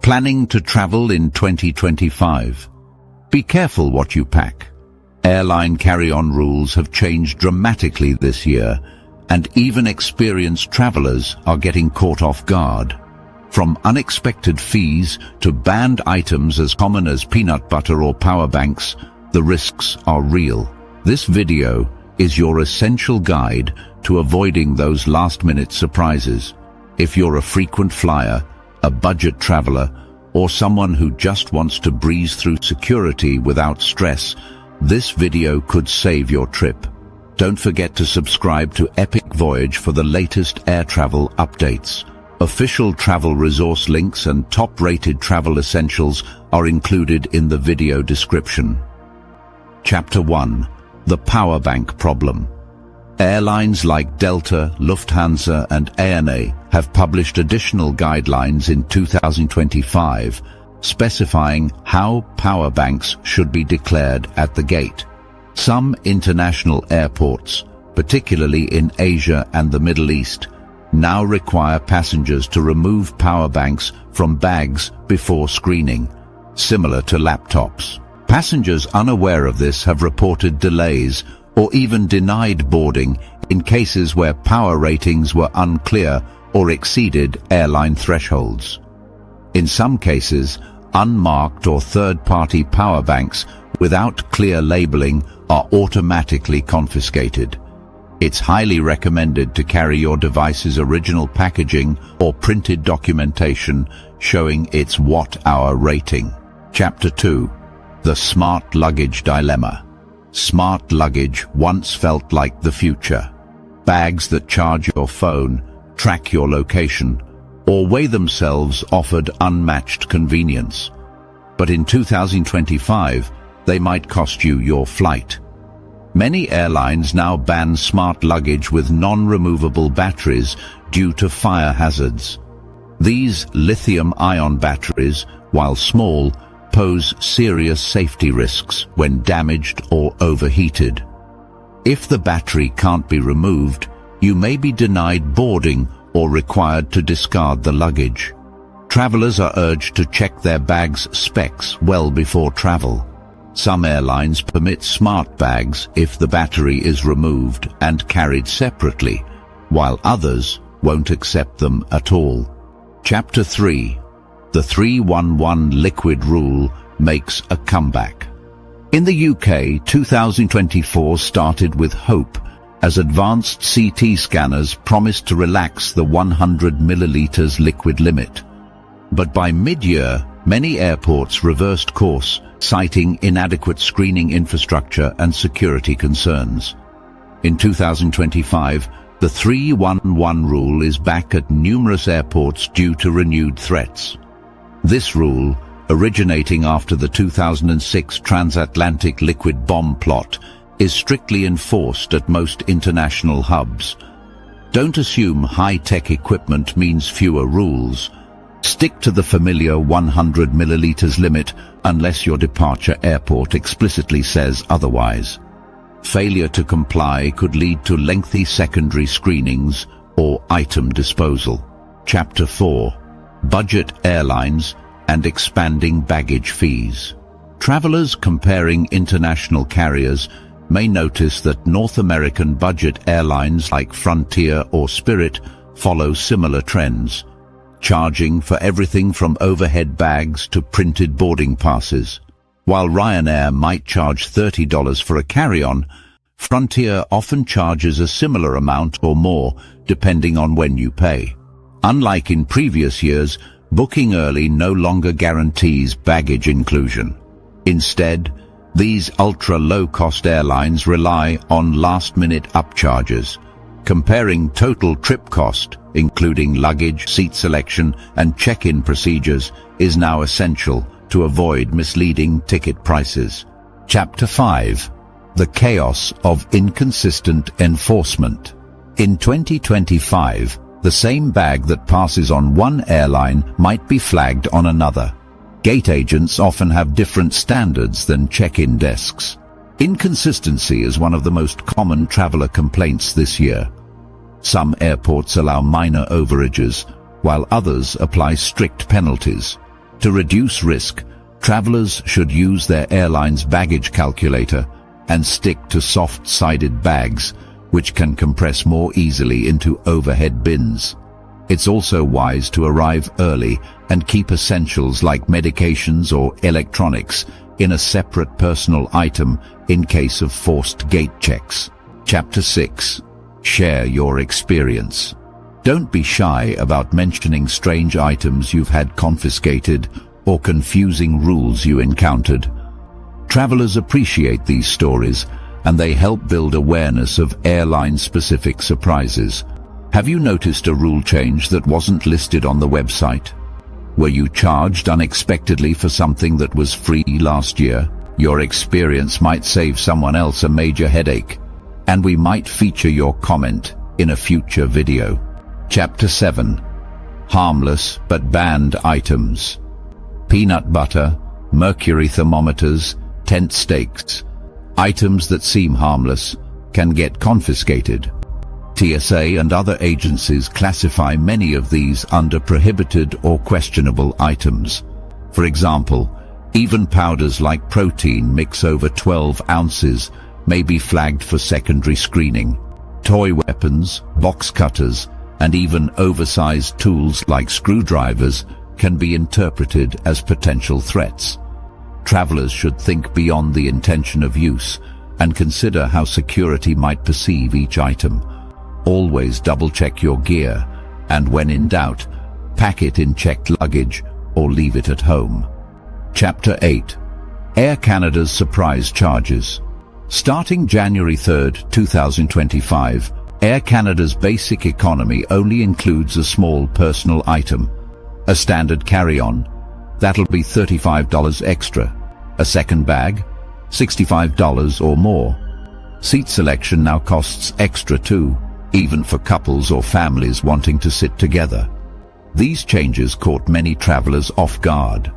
Planning to travel in 2025? Be careful what you pack. Airline carry-on rules have changed dramatically this year, and even experienced travelers are getting caught off guard. From unexpected fees to banned items as common as peanut butter or power banks, the risks are real. This video is your essential guide to avoiding those last-minute surprises. If you're a frequent flyer, a budget traveler, or someone who just wants to breeze through security without stress, this video could save your trip. Don't forget to subscribe to Epic Voyage for the latest air travel updates. Official travel resource links and top-rated travel essentials are included in the video description. Chapter 1. The Power Bank Problem. Airlines like Delta, Lufthansa and ANA have published additional guidelines in 2025 specifying how power banks should be declared at the gate. Some international airports, particularly in Asia and the Middle East, now require passengers to remove power banks from bags before screening, similar to laptops. Passengers unaware of this have reported delays or even denied boarding in cases where power ratings were unclear or exceeded airline thresholds. In some cases, unmarked or third-party power banks without clear labeling are automatically confiscated. It's highly recommended to carry your device's original packaging or printed documentation showing its watt-hour rating. Chapter 2. The Smart Luggage Dilemma. Smart luggage once felt like the future. Bags that charge your phone, track your location, or weigh themselves offered unmatched convenience. But in 2025, they might cost you your flight. Many airlines now ban smart luggage with non-removable batteries due to fire hazards. These lithium-ion batteries, while small, pose serious safety risks when damaged or overheated. If the battery can't be removed, you may be denied boarding or required to discard the luggage. Travelers are urged to check their bag's specs well before travel. Some airlines permit smart bags if the battery is removed and carried separately, while others won't accept them at all. Chapter 3. The 311 liquid rule makes a comeback. In the UK, 2024 started with hope as advanced CT scanners promised to relax the 100 milliliters liquid limit. But by mid-year, many airports reversed course, citing inadequate screening infrastructure and security concerns. In 2025, the 311 rule is back at numerous airports due to renewed threats. This rule, originating after the 2006 transatlantic liquid bomb plot, is strictly enforced at most international hubs. Don't assume high-tech equipment means fewer rules. Stick to the familiar 100 milliliters limit unless your departure airport explicitly says otherwise. Failure to comply could lead to lengthy secondary screenings or item disposal. Chapter 4. Budget airlines and expanding baggage fees. Travelers comparing international carriers may notice that North American budget airlines like Frontier or Spirit follow similar trends, charging for everything from overhead bags to printed boarding passes. While Ryanair might charge $30 for a carry-on, Frontier often charges a similar amount or more depending on when you pay. Unlike in previous years, booking early no longer guarantees baggage inclusion. Instead, these ultra-low-cost airlines rely on last-minute upcharges. Comparing total trip cost, including luggage, seat selection, and check-in procedures, is now essential to avoid misleading ticket prices. Chapter 5. The Chaos of Inconsistent Enforcement. In 2025, the same bag that passes on one airline might be flagged on another. Gate agents often have different standards than check-in desks. Inconsistency is one of the most common traveler complaints this year. Some airports allow minor overages, while others apply strict penalties. To reduce risk, travelers should use their airline's baggage calculator and stick to soft-sided bags, which can compress more easily into overhead bins. It's also wise to arrive early and keep essentials like medications or electronics in a separate personal item in case of forced gate checks. Chapter 6. Share your experience. Don't be shy about mentioning strange items you've had confiscated or confusing rules you encountered. Travelers appreciate these stories, and they help build awareness of airline-specific surprises. Have you noticed a rule change that wasn't listed on the website? Were you charged unexpectedly for something that was free last year? Your experience might save someone else a major headache, and we might feature your comment in a future video. Chapter 7. Harmless but banned items. Peanut butter, mercury thermometers, tent stakes. Items that seem harmless can get confiscated. TSA and other agencies classify many of these under prohibited or questionable items. For example, even powders like protein mix over 12 ounces may be flagged for secondary screening. Toy weapons, box cutters, and even oversized tools like screwdrivers can be interpreted as potential threats. Travelers should think beyond the intention of use and consider how security might perceive each item. Always double-check your gear, and when in doubt, pack it in checked luggage or leave it at home. Chapter 8. Air Canada's surprise charges. Starting January 3, 2025, Air Canada's basic economy only includes a small personal item. A standard carry-on, that'll be $35 extra. A second bag, $65 or more. Seat selection now costs extra too, even for couples or families wanting to sit together. These changes caught many travelers off guard,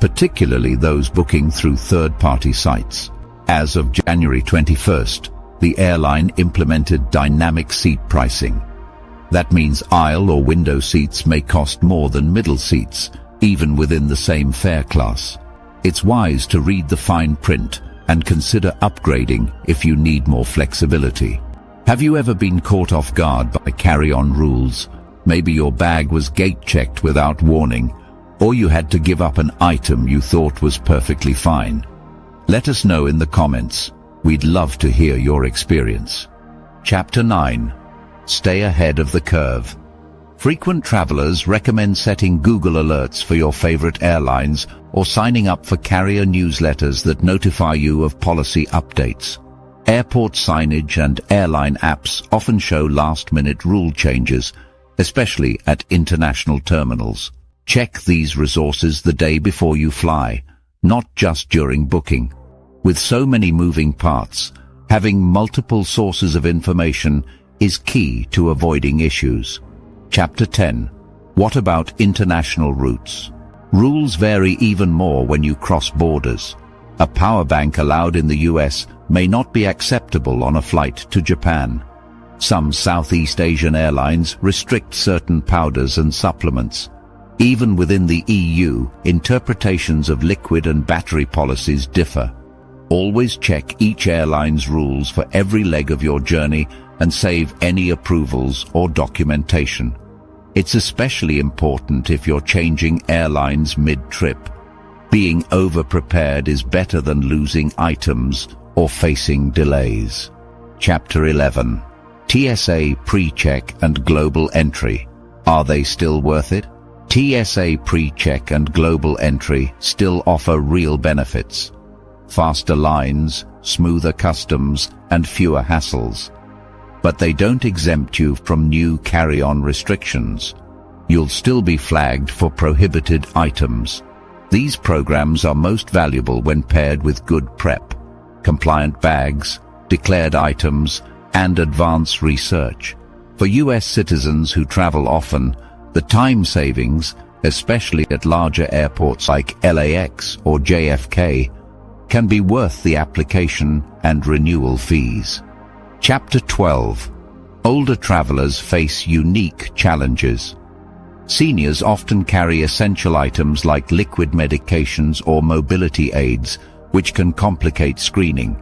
particularly those booking through third-party sites. As of January 21st, the airline implemented dynamic seat pricing. That means aisle or window seats may cost more than middle seats, even within the same fare class. It's wise to read the fine print and consider upgrading if you need more flexibility. Have you ever been caught off guard by carry-on rules? Maybe your bag was gate-checked without warning, or you had to give up an item you thought was perfectly fine. Let us know in the comments. We'd love to hear your experience. Chapter 9. Stay ahead of the curve. Frequent travelers recommend setting Google alerts for your favorite airlines or signing up for carrier newsletters that notify you of policy updates. Airport signage and airline apps often show last-minute rule changes, especially at international terminals. Check these resources the day before you fly, not just during booking. With so many moving parts, having multiple sources of information is key to avoiding issues. Chapter 10. What about international routes? Rules vary even more when you cross borders. A power bank allowed in the US may not be acceptable on a flight to Japan. Some Southeast Asian airlines restrict certain powders and supplements. Even within the EU, interpretations of liquid and battery policies differ. Always check each airline's rules for every leg of your journey and save any approvals or documentation. It's especially important if you're changing airlines mid-trip. Being over-prepared is better than losing items or facing delays. Chapter 11. TSA PreCheck and Global Entry. Are they still worth it? TSA PreCheck and Global Entry still offer real benefits. Faster lines, smoother customs, and fewer hassles. But they don't exempt you from new carry-on restrictions. You'll still be flagged for prohibited items. These programs are most valuable when paired with good prep, compliant bags, declared items, and advanced research. For US citizens who travel often, the time savings, especially at larger airports like LAX or JFK, can be worth the application and renewal fees. Chapter 12. Older travelers face unique challenges. Seniors often carry essential items like liquid medications or mobility aids, which can complicate screening.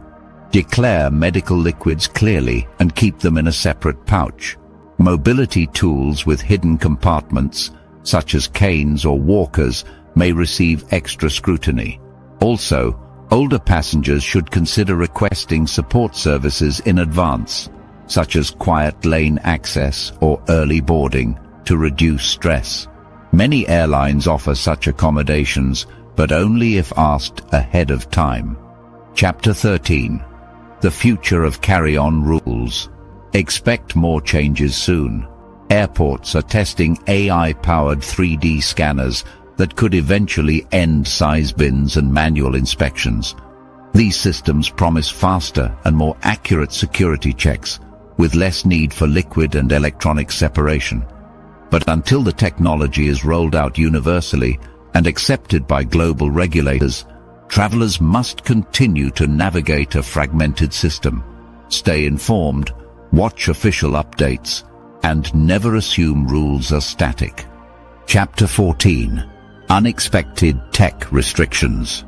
Declare medical liquids clearly and keep them in a separate pouch. Mobility tools with hidden compartments, such as canes or walkers, may receive extra scrutiny. Also, older passengers should consider requesting support services in advance, such as quiet lane access or early boarding, to reduce stress. Many airlines offer such accommodations, but only if asked ahead of time. Chapter 13. The future of carry-on rules. Expect more changes soon. Airports are testing AI-powered 3D scanners that could eventually end size bins and manual inspections. These systems promise faster and more accurate security checks, with less need for liquid and electronic separation. But until the technology is rolled out universally and accepted by global regulators, travelers must continue to navigate a fragmented system. Stay informed, watch official updates, and never assume rules are static. Chapter 14. Unexpected tech restrictions.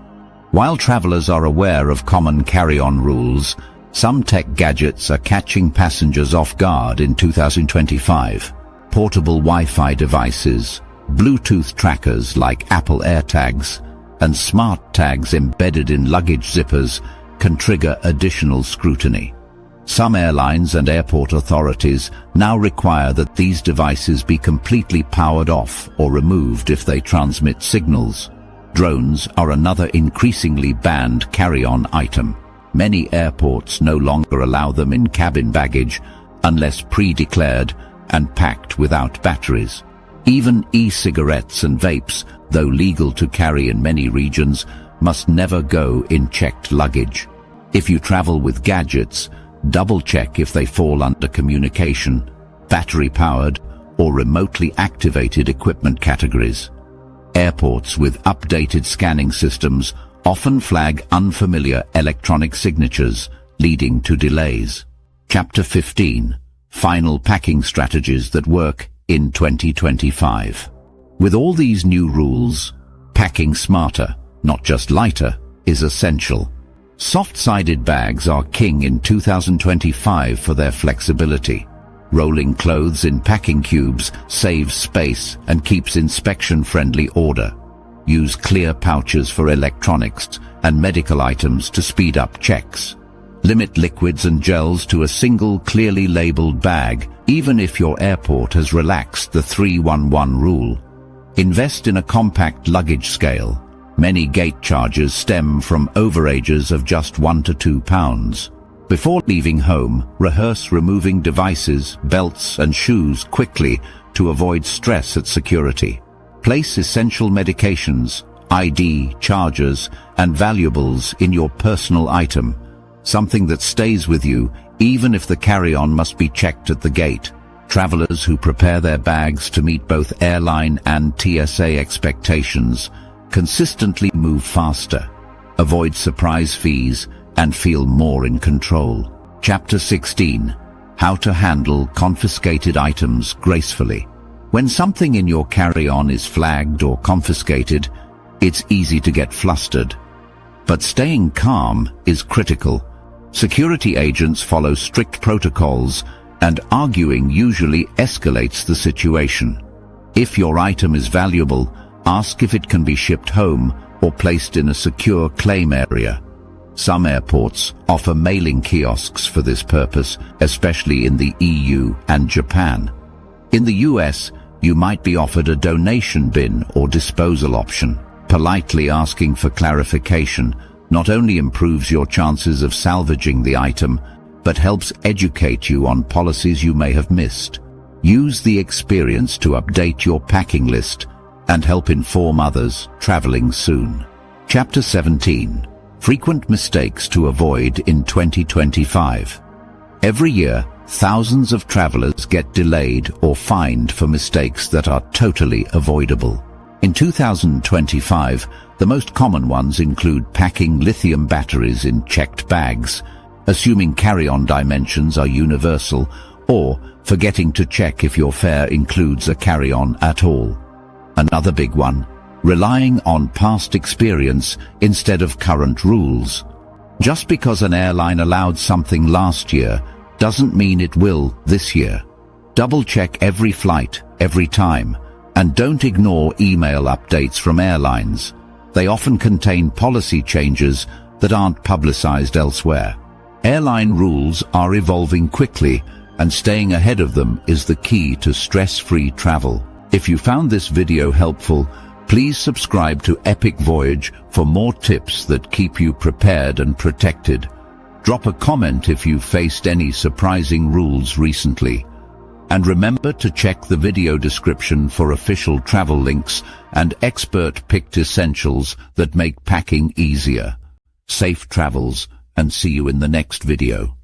While travelers are aware of common carry-on rules, some tech gadgets are catching passengers off guard in 2025. Portable Wi-Fi devices, Bluetooth trackers like Apple AirTags, and smart tags embedded in luggage zippers can trigger additional scrutiny. Some airlines and airport authorities now require that these devices be completely powered off or removed if they transmit signals. Drones are another increasingly banned carry-on item. Many airports no longer allow them in cabin baggage unless pre-declared and packed without batteries. Even e-cigarettes and vapes, though legal to carry in many regions, must never go in checked luggage. If you travel with gadgets, double-check if they fall under communication, battery-powered, or remotely activated equipment categories. Airports with updated scanning systems often flag unfamiliar electronic signatures, leading to delays. Chapter 15. Final packing strategies that work in 2025. With all these new rules, packing smarter, not just lighter, is essential. Soft-sided bags are king in 2025 for their flexibility. Rolling clothes in packing cubes saves space and keeps inspection-friendly order. Use clear pouches for electronics and medical items to speed up checks. Limit liquids and gels to a single clearly labeled bag, even if your airport has relaxed the 3-1-1 rule. Invest in a compact luggage scale. Many gate charges stem from overages of just 1 to 2 pounds. Before leaving home, rehearse removing devices, belts and shoes quickly to avoid stress at security. Place essential medications, ID, chargers, and valuables in your personal item, something that stays with you even if the carry-on must be checked at the gate. Travelers who prepare their bags to meet both airline and TSA expectations consistently move faster, avoid surprise fees, and feel more in control. Chapter 16. How to handle confiscated items gracefully. When something in your carry-on is flagged or confiscated, it's easy to get flustered. But staying calm is critical. Security agents follow strict protocols, and arguing usually escalates the situation. If your item is valuable, ask if it can be shipped home or placed in a secure claim area. Some airports offer mailing kiosks for this purpose, especially in the EU and Japan. In the US, you might be offered a donation bin or disposal option. Politely asking for clarification not only improves your chances of salvaging the item, but helps educate you on policies you may have missed. Use the experience to update your packing list and help inform others traveling soon. Chapter 17. Frequent mistakes to avoid in 2025. Every year, thousands of travelers get delayed or fined for mistakes that are totally avoidable. In 2025, the most common ones include packing lithium batteries in checked bags, assuming carry-on dimensions are universal, or forgetting to check if your fare includes a carry-on at all. Another big one, relying on past experience instead of current rules. Just because an airline allowed something last year doesn't mean it will this year. Double-check every flight, every time, and don't ignore email updates from airlines. They often contain policy changes that aren't publicized elsewhere. Airline rules are evolving quickly, and staying ahead of them is the key to stress-free travel. If you found this video helpful, please subscribe to Epic Voyage for more tips that keep you prepared and protected. Drop a comment if you've faced any surprising rules recently. And remember to check the video description for official travel links and expert-picked essentials that make packing easier. Safe travels, and see you in the next video.